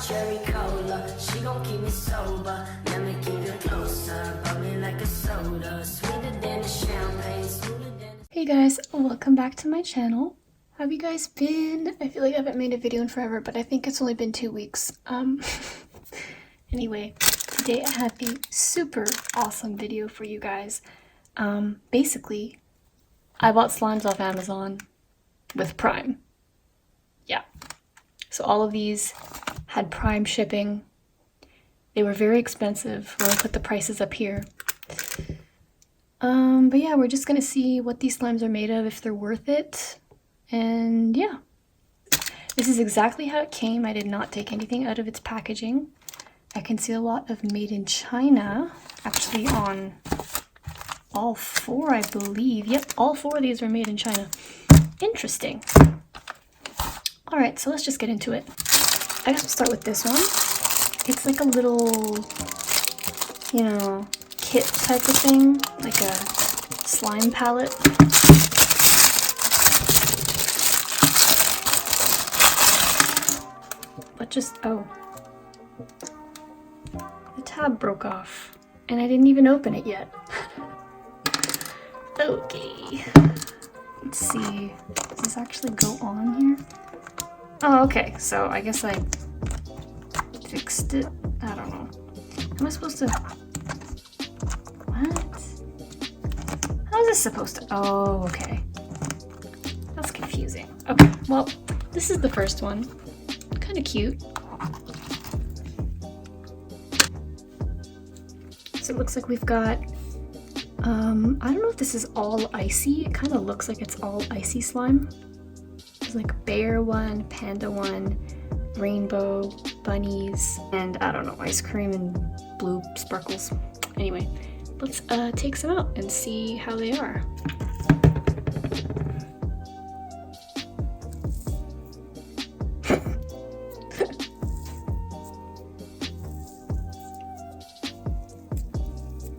cherry cola. She gon' keep me sober. Let me keep it closer. Bubbly like a soda. Sweeter than a champagne. Smoother than. Hey guys, welcome back to my channel. How have you guys been? I feel like I haven't made a video in forever, but I think it's only been 2 weeks. Anyway, today I have a super awesome video for you guys. Basically, I bought slimes off Amazon with Prime. Yeah. So all of these had Prime shipping. They were very expensive. We'll put the prices up here. But yeah, we're just gonna see what these slimes are made of, if they're worth it. And yeah. This is exactly how it came. I did not take anything out of its packaging. I can see a lot of made in China, actually on all 4, I believe. Yep, all 4 of these are made in China. Interesting. Alright, so let's just get into it. I guess we'll start with this one. It's like a little, you know, kit type of thing, like a slime palette. But just, oh. The tab broke off, and I didn't even open it yet. Okay. Let's see. Does this actually go on here? Oh, okay. So I guess I fixed it. I don't know. Am I supposed to... What? How is this supposed to... Oh, okay. That's confusing. Okay, well, this is the first one. Kind of cute. So it looks like we've got... I don't know if this is all icy. It kind of looks like it's all icy slime. There's like a bear one, panda one, rainbow, bunnies, and I don't know, ice cream and blue sparkles. Anyway, let's take some out and see how they are.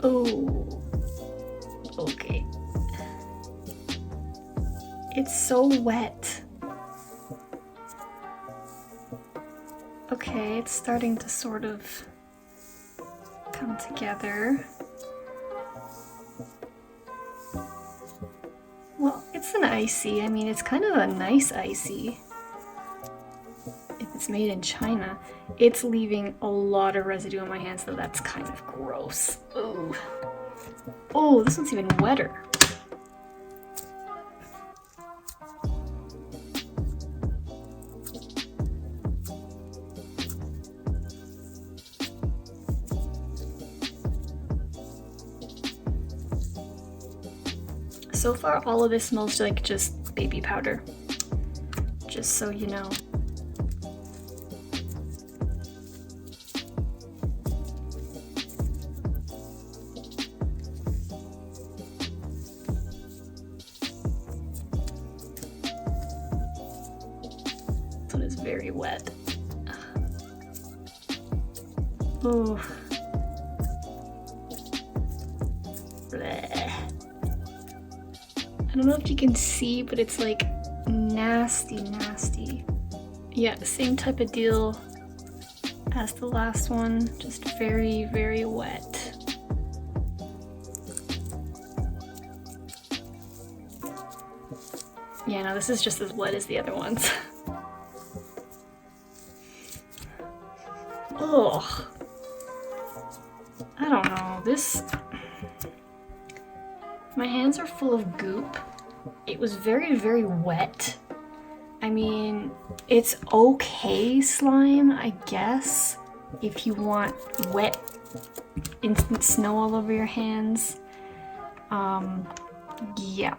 Oh, okay. It's so wet. Okay, it's starting to sort of come together. Well, it's an icy. I mean, it's kind of a nice icy. If it's made in China, it's leaving a lot of residue on my hands, so that's kind of gross. Oh, oh, this one's even wetter. So far, all of this smells like just baby powder. Just so you know. This one is very wet. Oh. I don't know if you can see, but it's like nasty, nasty. Yeah, same type of deal as the last one, just very, very wet. Yeah, no, this is just as wet as the other ones. Ugh. I don't know, this... My hands are full of goop. It was very, very wet. I mean, it's okay slime, I guess, if you want wet, instant snow all over your hands. Yeah.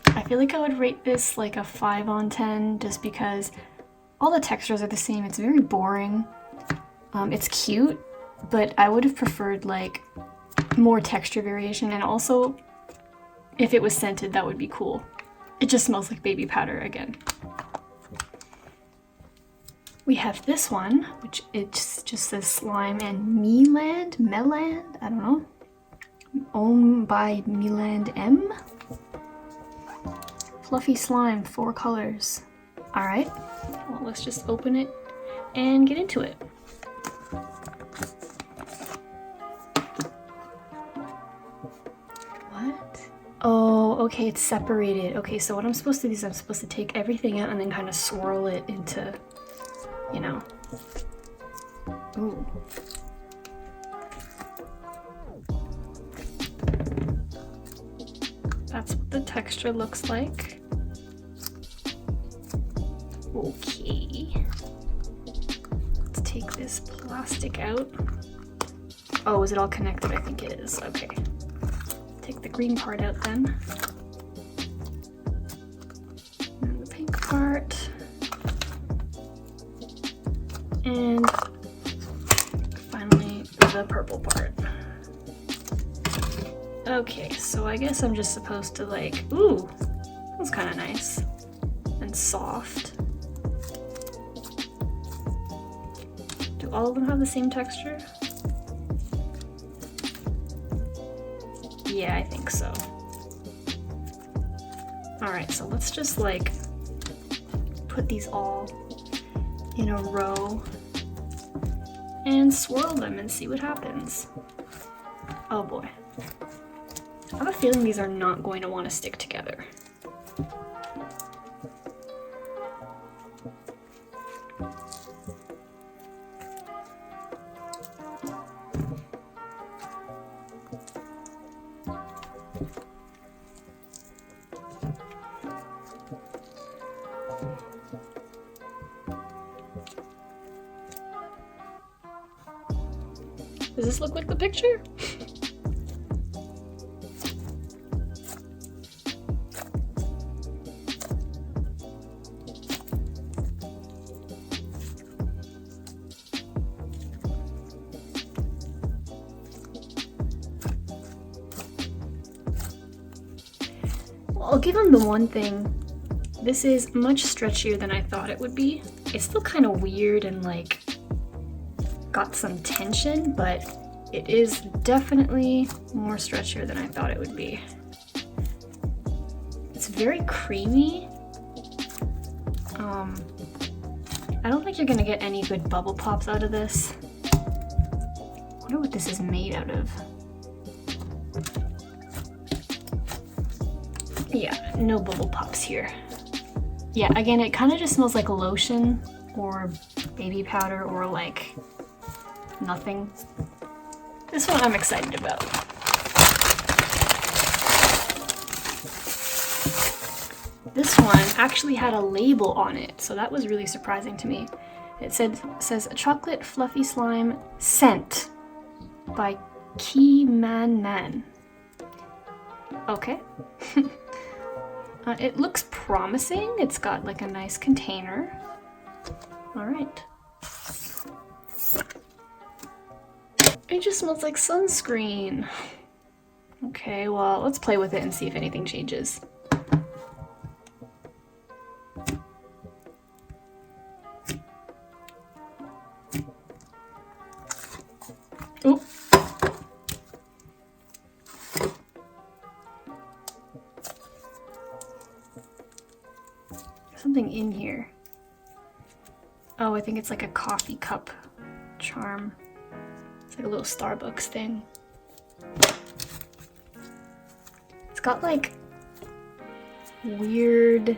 I feel like I would rate this like a 5 on 10 just because all the textures are the same. It's very boring. It's cute, but I would have preferred like more texture variation, and also if it was scented, that would be cool. It just smells like baby powder again. We have this one, which it just says Slime and Meland, I don't know. Owned by Meland M. Fluffy slime, 4 colors. Alright, well, let's just open it and get into it. What? Oh, okay, it's separated. Okay, so what I'm supposed to do is I'm supposed to take everything out and then kind of swirl it into, you know. Ooh. That's what the texture looks like. Okay. Let's take this plastic out. Oh, is it all connected? I think it is. Okay. Take the green part out then. And the pink part. And finally the purple part. Okay, so I guess I'm just supposed to like, ooh, that's kind of nice and soft. Do all of them have the same texture? Yeah, I think so. Alright, so let's just like put these all in a row and swirl them and see what happens. Oh boy. I have a feeling these are not going to want to stick together. Does this look like the picture? I'll give them the one thing. This is much stretchier than I thought it would be. It's still kind of weird and like got some tension, but it is definitely more stretchier than I thought it would be. It's very creamy. I don't think you're gonna get any good bubble pops out of this. I wonder what this is made out of. Yeah, no bubble pops here. Yeah, again, it kind of just smells like lotion or baby powder or like nothing. This one I'm excited about. This one actually had a label on it, so that was really surprising to me. It says chocolate fluffy slime scent by Key Man Man. Okay. It looks promising. It's got like a nice container. All right. It just smells like sunscreen. Okay, well, let's play with it and see if anything changes. Oop. Something in here. Oh, I think it's like a coffee cup charm. It's like a little Starbucks thing. It's got like weird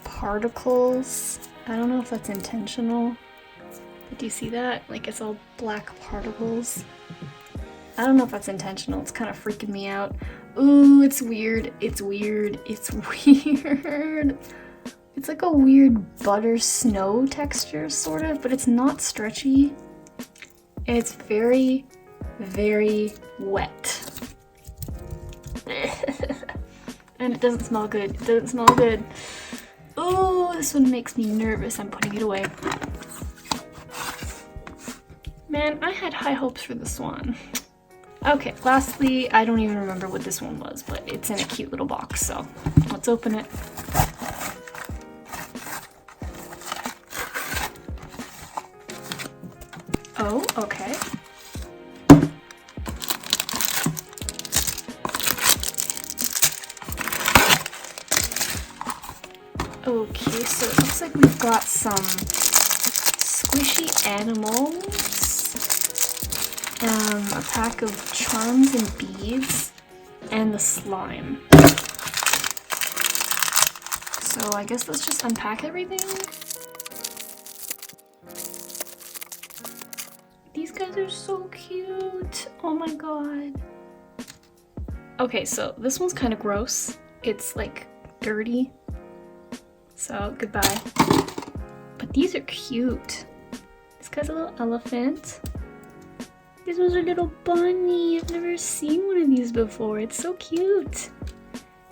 particles. I don't know if that's intentional. But do you see that? Like it's all black particles. I don't know if that's intentional. It's kind of freaking me out. Ooh, it's weird. It's weird. It's weird. It's like a weird butter snow texture, sort of, but it's not stretchy. It's very, very wet. And it doesn't smell good. It doesn't smell good. Ooh, this one makes me nervous. I'm putting it away. Man, I had high hopes for this one. Okay, lastly, I don't even remember what this one was, but it's in a cute little box, so let's open it. Oh, okay. Okay, so it looks like we've got some squishy animals, a pack of charms and beads, and the slime. So I guess let's just unpack everything. These guys are so cute. Oh my god. Okay, so this one's kind of gross. It's like dirty. So goodbye. But these are cute. This guy's a little elephant. This was a little bunny. I've never seen one of these before. It's so cute.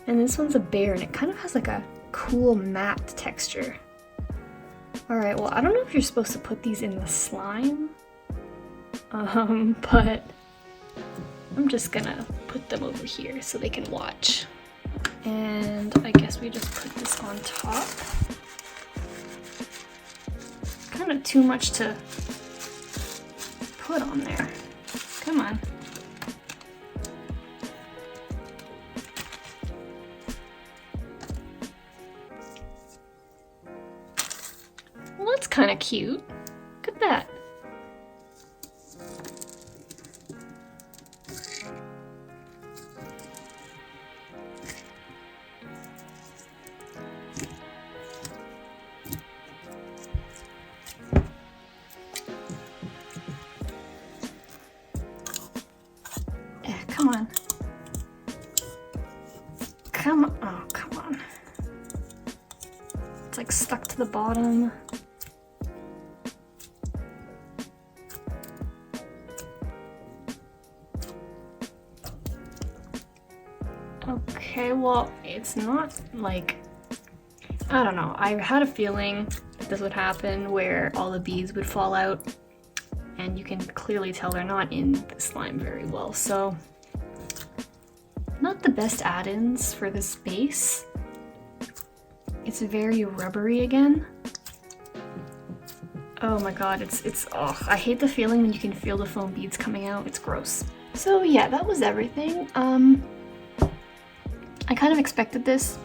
And this one's a bear, and it kind of has like a cool matte texture. Alright, well, I don't know if you're supposed to put these in the slime. But I'm just gonna put them over here so they can watch. And I guess we just put this on top. Kind of too much to put on there. Come on. Well, that's kind of cute. Look at that. Come on. Come on. Oh, come on. It's like stuck to the bottom. Okay, well, it's not like, I don't know. I had a feeling that this would happen where all the beads would fall out, and you can clearly tell they're not in the slime very well. So not the best add-ins for this base. It's very rubbery again. Oh my god, oh, I hate the feeling when you can feel the foam beads coming out. It's gross. So yeah, that was everything. I kind of expected this.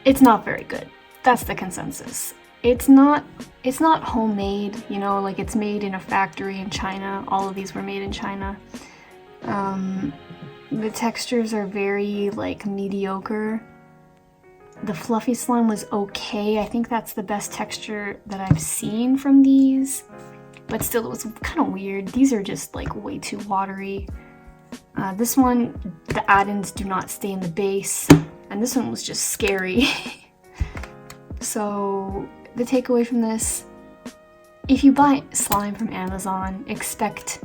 It's not very good. That's the consensus. It's not homemade, you know, like it's made in a factory in China. All of these were made in China. The textures are very like mediocre. The fluffy slime was okay. I think that's the best texture that I've seen from these, but still it was kind of weird. These are just like way too watery. This one, the add-ins do not stay in the base, and this one was just scary. So the takeaway from this, if you buy slime from Amazon, expect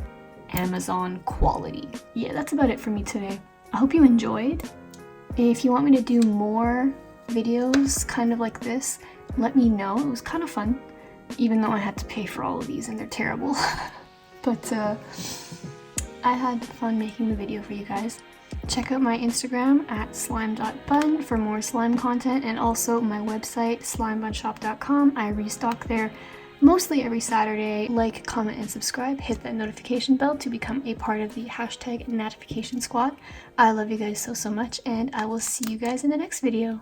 Amazon quality. Yeah, that's about it for me today. I hope you enjoyed. If you want me to do more videos kind of like this, let me know. It was kind of fun, even though I had to pay for all of these and they're terrible. But I had fun making the video for you guys. Check out my Instagram at slime.bun for more slime content, and also my website slimebunshop.com. I restock there mostly every Saturday. Like, comment, and subscribe. Hit that notification bell to become a part of the hashtag notification squad. I love you guys so much, and I will see you guys in the next video.